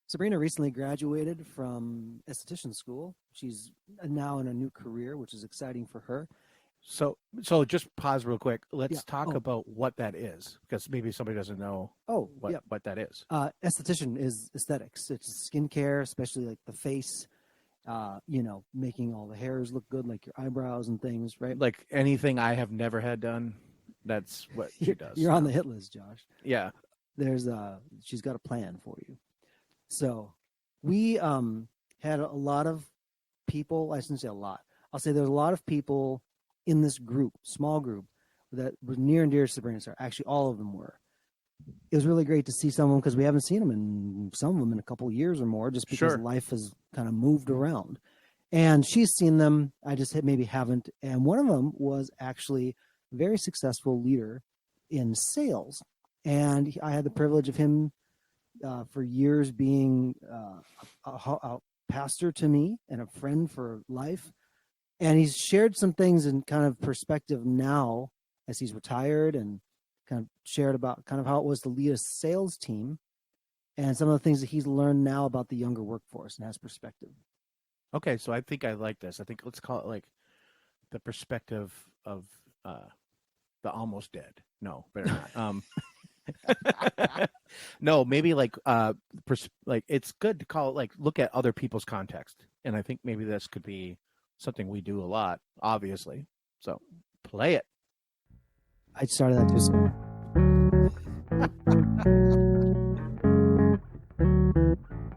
Sabrina recently graduated from esthetician school. She's now in a new career, which is exciting for her. So just pause real quick. Yeah. Let's talk Oh, about what that is, because maybe somebody doesn't know what yeah. what that is. Esthetician is aesthetics. It's skincare, especially like the face. Making all the hairs look good, like your eyebrows and things, right? Like anything I have never had done, that's what she does You're on the now. hit list, Josh. Yeah. There's she's got a plan for you. So we had a lot of people. I shouldn't say a lot. I'll say there's a lot of people in this group, small group, that was near and dear to Sabrina. Sorry, actually, all of them were. It was really great to see someone because we haven't seen them in some of them in a couple of years or more, just because Sure. life has kind of moved around. And she's seen them. I just maybe haven't. And one of them was actually a very successful leader in sales. And I had the privilege of him for years being a pastor to me and a friend for life. And he's shared some things in kind of perspective now as he's retired, and kind of shared about kind of how it was to lead a sales team and some of the things that he's learned now about the younger workforce and has perspective. Okay, so I think I like this. I think let's call it like the perspective of uh the almost dead. No, better not. No, maybe like like it's good to call it like look at other people's context. And I think maybe this could be something we do a lot, obviously. So play it. I started that just.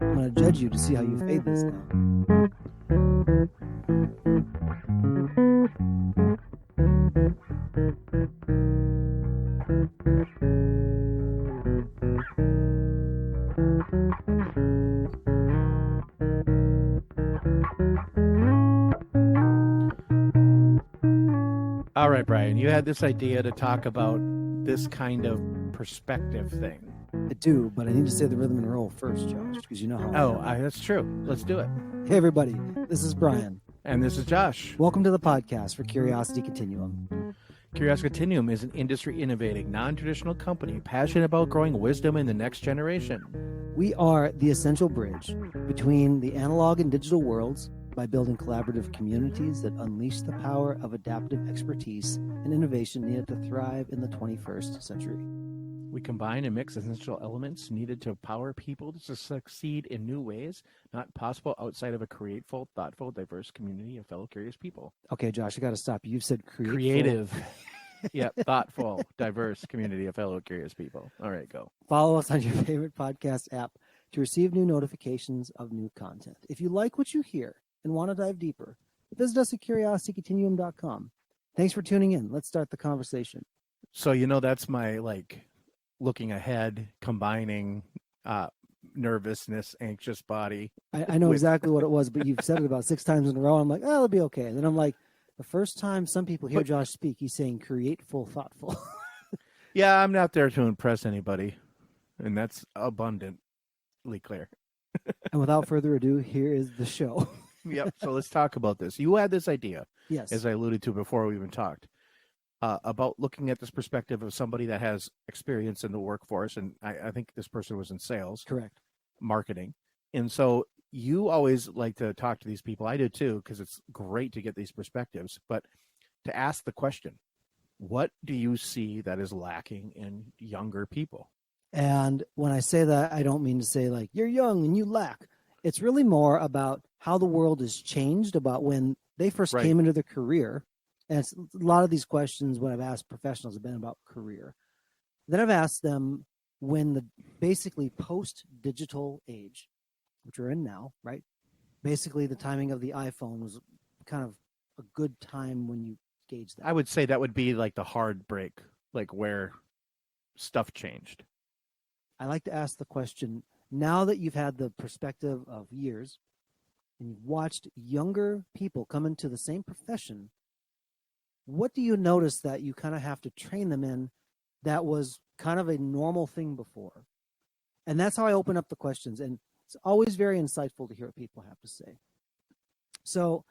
I'm going to judge you to see how you fade this now. All right, Brian, you had this idea to talk about this kind of perspective thing. I do, but I need to say the rhythm and roll first, Josh, because you know how I Oh, am. that's true. Let's do it. Hey, everybody. This is Brian. And this is Josh. Welcome to the podcast for Curiosity Continuum. Curiosity Continuum is an industry innovating, non traditional company passionate about growing wisdom in the next generation. We are the essential bridge between the analog and digital worlds by building collaborative communities that unleash the power of adaptive expertise and innovation needed to thrive in the 21st century. We combine and mix essential elements needed to empower people to succeed in new ways, not possible outside of a creative, thoughtful, diverse community of fellow curious people. Okay, Josh, I got to stop you. You've said Creative. Yeah, thoughtful, diverse community of fellow curious people. All right, go. Follow us on your favorite podcast app to receive new notifications of new content. If you like what you hear and want to dive deeper, visit us at curiositycontinuum.com. Thanks for tuning in. Let's start the conversation. So, that's my looking ahead, combining nervousness, anxious body. I know exactly what it was, but you've said it about 6 times in a row. I'm like, oh, it'll be okay. And then I'm like, the first time some people hear Josh speak, he's saying createful, thoughtful. Yeah, I'm not there to impress anybody, and that's abundantly clear. And without further ado, here is the show. Yep. So let's talk about this. You had this idea, Yes. as I alluded to before we even talked, about looking at this perspective of somebody that has experience in the workforce, and I think this person was in sales, Correct. marketing, and so you always like to talk to these people. I do too, because it's great to get these perspectives, but to ask the question, what do you see that is lacking in younger people? And when I say that, I don't mean to say like you're young and you lack. It's really more about how the world has changed, about when they first came into their career. And it's, a lot of these questions, when I've asked professionals, have been about career. Then I've asked them when the basically post-digital age, which we're in now, right? Basically, the timing of the iPhone was kind of a good time when you gauge that. I would say that would be like the hard break, like where stuff changed. I like to ask the question, now that you've had the perspective of years and you've watched younger people come into the same profession, what do you notice that you kind of have to train them in that was kind of a normal thing before? And that's how I open up the questions. And it's always very insightful to hear what people have to say. So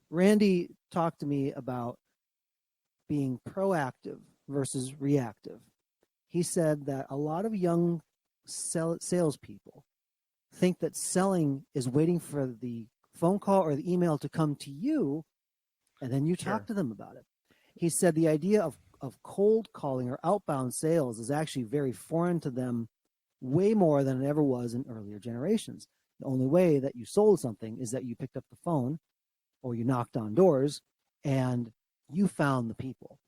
Randy talked to me about being proactive versus reactive. He said that a lot of young salespeople think that selling is waiting for the phone call or the email to come to you, and then you talk Sure. to them about it. He said the idea of cold calling or outbound sales is actually very foreign to them, way more than it ever was in earlier generations. The only way that you sold something is that you picked up the phone or you knocked on doors and you found the people.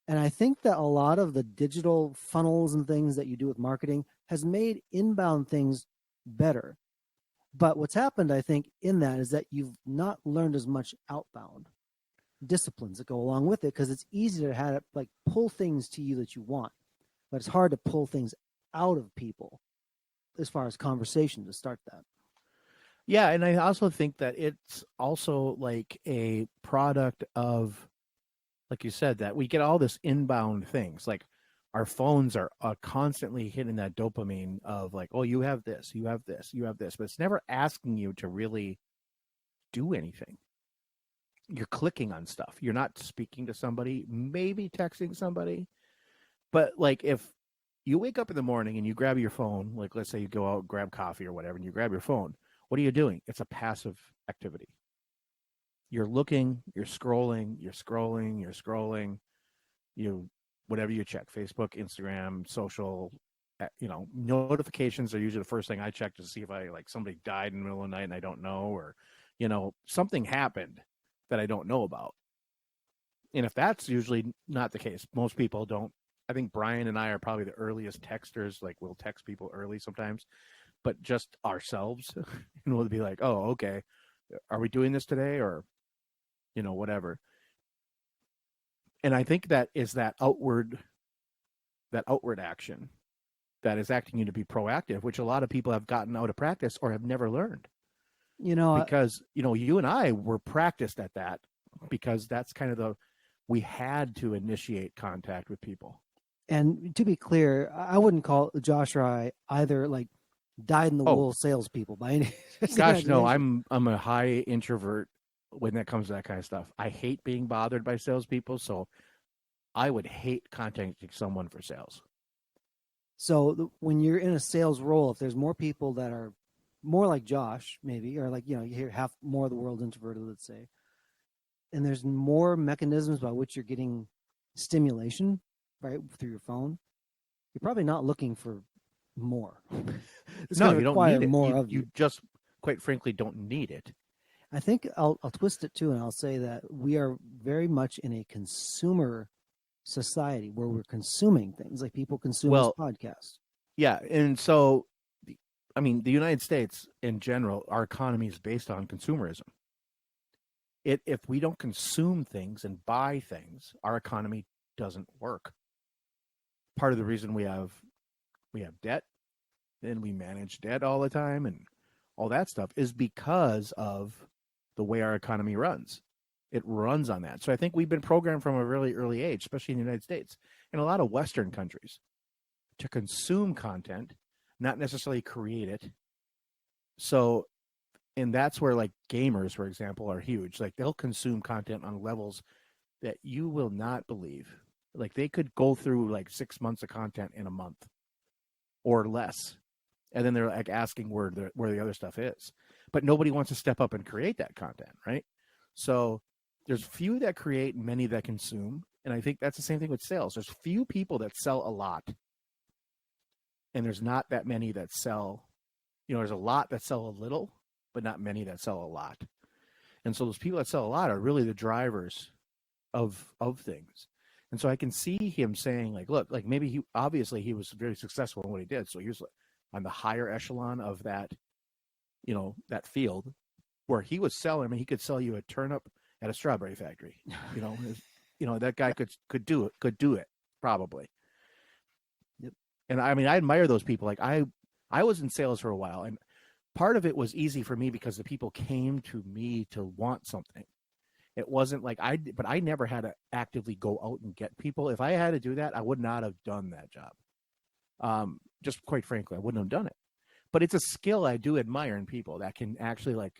And I think that a lot of the digital funnels and things that you do with marketing has made inbound things better. But what's happened, I think, in that is that you've not learned as much outbound disciplines that go along with it, because it's easy to have it like pull things to you that you want, but it's hard to pull things out of people as far as conversation to start that. Yeah, and I also think that it's also like a product of, like you said, that we get all this inbound things. Like our phones are constantly hitting that dopamine of like, oh, you have this, you have this, you have this, but it's never asking you to really do anything. You're clicking on stuff. You're not speaking to somebody, maybe texting somebody. But like if you wake up in the morning and you grab your phone, like let's say you go out, grab coffee or whatever, and you grab your phone, what are you doing? It's a passive activity. You're looking, you're scrolling, you're scrolling, you're scrolling, you whatever you check, Facebook, Instagram, social, notifications are usually the first thing I check to see if I like somebody died in the middle of the night and I don't know, or something happened that I don't know about. And if that's usually not the case, most people don't. I think Brian and I are probably the earliest texters. Like we'll text people early sometimes, but just ourselves, and we'll be like, "Oh, okay, are we doing this today?" Or whatever. And I think that is that outward action that is acting you to be proactive, which a lot of people have gotten out of practice or have never learned. You know, Because you and I were practiced at that, because that's kind of we had to initiate contact with people. and to be clear, I wouldn't call Josh or I either like dyed in the Oh wool salespeople by any gosh, no, imagination. I'm a high introvert when that comes to that kind of stuff. I hate being bothered by salespeople, so I would hate contacting someone for sales. So when you're in a sales role, if there's more people that are more like Josh, maybe, or like, you hear half more of the world introverted, let's say, and there's more mechanisms by which you're getting stimulation, right, through your phone, you're probably not looking for more. It's No, going to you don't require need it. more You of you you. just quite frankly don't need it. I think I'll twist it too, and I'll say that we are very much in a consumer society where we're consuming things like people consume this Well, podcast. yeah, and so I mean, the United States in general, our economy is based on consumerism. If we don't consume things and buy things, our economy doesn't work. Part of the reason we have debt and we manage debt all the time and all that stuff is because of the way our economy runs. It runs on that. So I think we've been programmed from a really early age, especially in the United States and a lot of Western countries, to consume content, not necessarily create it. So, and that's where like gamers, for example, are huge. Like they'll consume content on levels that you will not believe. Like they could go through like 6 months of content in a month or less, and then they're like asking where the other stuff is, but nobody wants to step up and create that content, right? So there's few that create and many that consume, and I think that's the same thing with sales. There's few people that sell a lot, and there's not that many that sell. There's a lot that sell a little, but not many that sell a lot. And so those people that sell a lot are really the drivers of things. And so I can see him saying like, look, like maybe he was very successful in what he did. So he was on the higher echelon of that field where he was selling. I mean, he could sell you a turnip at a strawberry factory. That guy could do it probably. Yep. And I mean, I admire those people. Like I was in sales for a while, and part of it was easy for me because the people came to me to want something. It wasn't like but I never had to actively go out and get people. If I had to do that, I would not have done that job. Just quite frankly, I wouldn't have done it. But it's a skill I do admire in people that can actually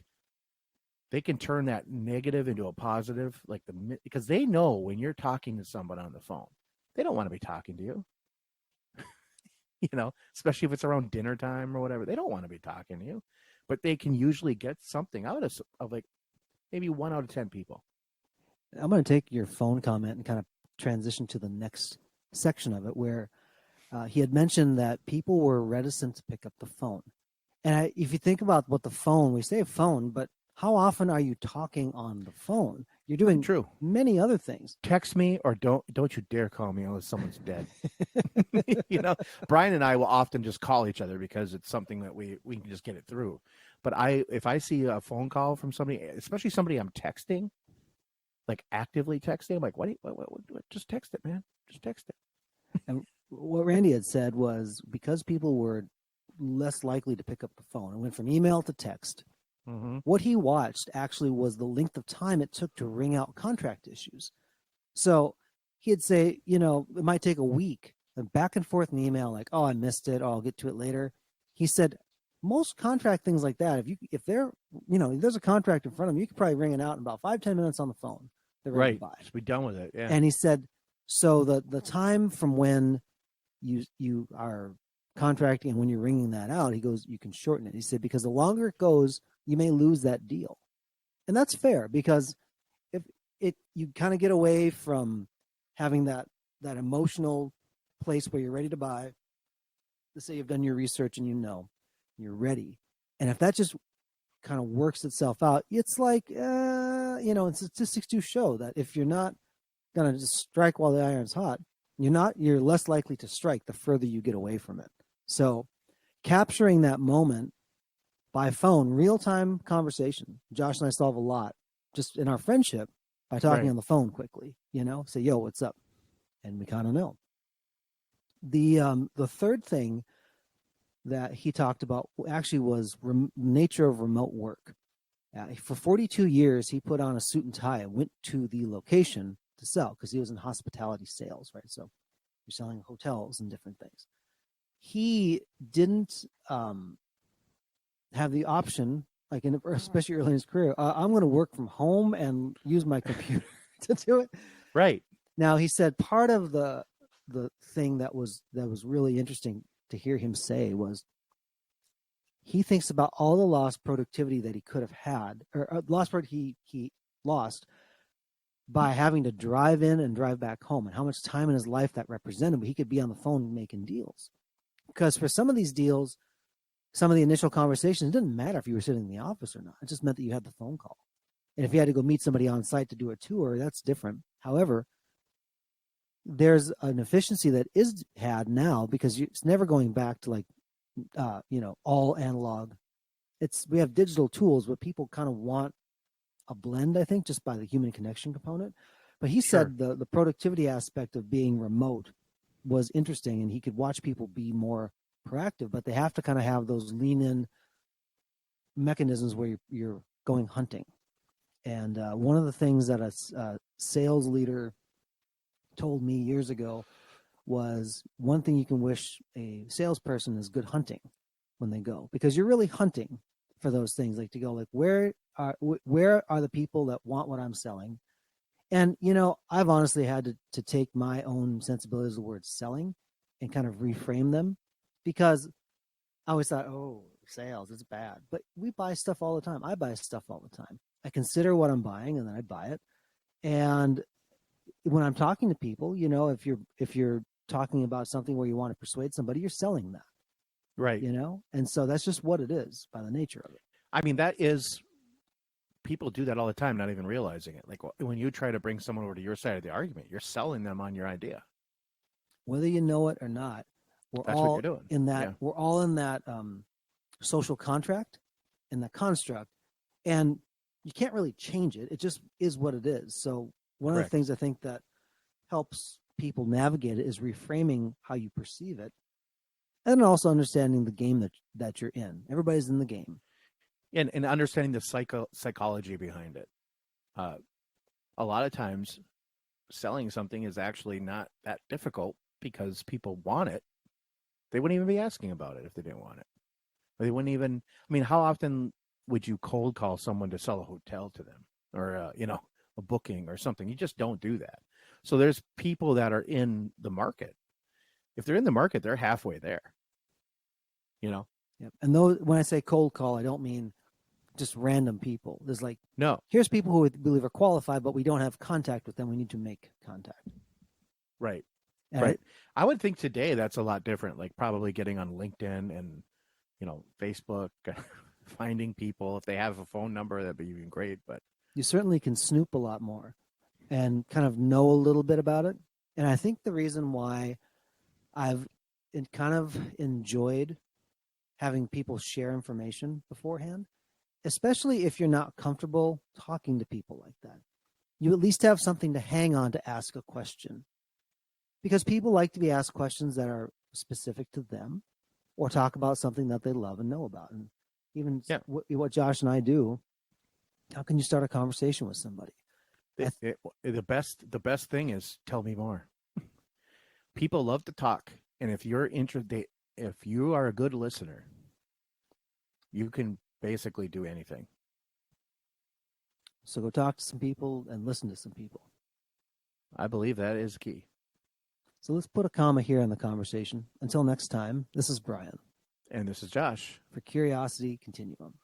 they can turn that negative into a positive, because they know when you're talking to someone on the phone, they don't want to be talking to you. especially if it's around dinner time or whatever. They don't want to be talking to you, but they can usually get something out of like maybe 1 out of 10 people. I'm going to take your phone comment and kind of transition to the next section of it, where he had mentioned that people were reticent to pick up the phone. And if you think about what the phone, we say phone, but how often are you talking on the phone? You're doing True. many other things. Text me or don't you dare call me unless someone's dead. Brian and I will often just call each other because it's something that we can just get it through. But if I see a phone call from somebody, especially somebody I'm texting, like actively texting, I'm like, what just text it, man. Just text it. And what Randy had said was because people were less likely to pick up the phone, it went from email to text. Mm-hmm. What he watched actually was the length of time it took to ring out contract issues. So he'd say, it might take a week, and back and forth in the email, like, oh, I missed it, or I'll get to it later. He said most contract things like that, if there's a contract in front of them, you could probably ring it out in about 5-10 minutes on the phone. They're ready to buy. Just be done with it. Yeah. And he said, so the time from when you are contracting and when you're ringing that out, he goes, you can shorten it. He said, because the longer it goes, you may lose that deal. And that's fair, because if you kind of get away from having that emotional place where you're ready to buy. Let's say you've done your research and you're ready. And if that just kind of works itself out, it's like, statistics do show that if you're not going to just strike while the iron's hot, you're less likely to strike the further you get away from it. So capturing that moment by phone, real-time conversation. Josh and I solve a lot just in our friendship by talking on the phone quickly, say, yo, what's up? And we kind of know. The third thing that he talked about actually was nature of remote work. For 42 years, he put on a suit and tie and went to the location to sell because he was in hospitality sales, right? So you're selling hotels and different things. He didn't have the option, like especially early in his career, I'm going to work from home and use my computer to do it. Right. Now, he said part of the thing that was really interesting to hear him say was he thinks about all the lost productivity that he could have had, or lost part he lost by having to drive in and drive back home, and how much time in his life that represented. But he could be on the phone making deals, because for some of these deals, some of the initial conversations, it didn't matter if you were sitting in the office or not. It just meant that you had the phone call. And if you had to go meet somebody on site to do a tour, that's different. However, there's an efficiency that is had now because it's never going back to like, all analog. We have digital tools, but people kind of want a blend, I think, just by the human connection component. But he said the productivity aspect of being remote was interesting, and he could watch people be more proactive, but they have to kind of have those lean in mechanisms where you're going hunting. And one of the things that a sales leader told me years ago was one thing you can wish a salesperson is good hunting when they go, because you're really hunting for those things, like to go like, where are the people that want what I'm selling? And, I've honestly had to take my own sensibilities of the word selling and kind of reframe them, because I always thought, oh, sales, it's bad. But we buy stuff all the time. I buy stuff all the time. I consider what I'm buying and then I buy it. And when I'm talking to people, if you're talking about something where you want to persuade somebody, you're selling that. Right. And so that's just what it is by the nature of it. I mean, people do that all the time, not even realizing it. Like when you try to bring someone over to your side of the argument, you're selling them on your idea. Whether you know it or not, That's what you're doing. We're all in that social contract and the construct, and you can't really change it. It just is what it is. So one of the things I think that helps people navigate it is reframing how you perceive it, and also understanding the game that you're in. Everybody's in the game. And understanding the psychology behind it. A lot of times selling something is actually not that difficult because people want it. They wouldn't even be asking about it if they didn't want it. Or they wouldn't even, how often would you cold call someone to sell a hotel to them or, a booking or something? You just don't do that. So there's people that are in the market if they're in the market, they're halfway there. You know? Yep. And those, when I say cold call, I don't mean just random people. There's like, No. here's people who we believe are qualified, but we don't have contact with them. We need to make contact. Right. And right. I would think today that's a lot different. Like probably getting on LinkedIn and, Facebook, finding people. If they have a phone number, that'd be even great. But you certainly can snoop a lot more and kind of know a little bit about it. And I think the reason why I've kind of enjoyed having people share information beforehand, especially if you're not comfortable talking to people like that, you at least have something to hang on to ask a question. Because people like to be asked questions that are specific to them or talk about something that they love and know about. And even what Josh and I do, how can you start a conversation with somebody? The best thing is tell me more. People love to talk, and if you're interested, if you are a good listener, you can basically do anything. So go talk to some people and listen to some people. I believe that is key. So let's put a comma here in the conversation. Until next time, this is Brian. And this is Josh. For Curiosity Continuum.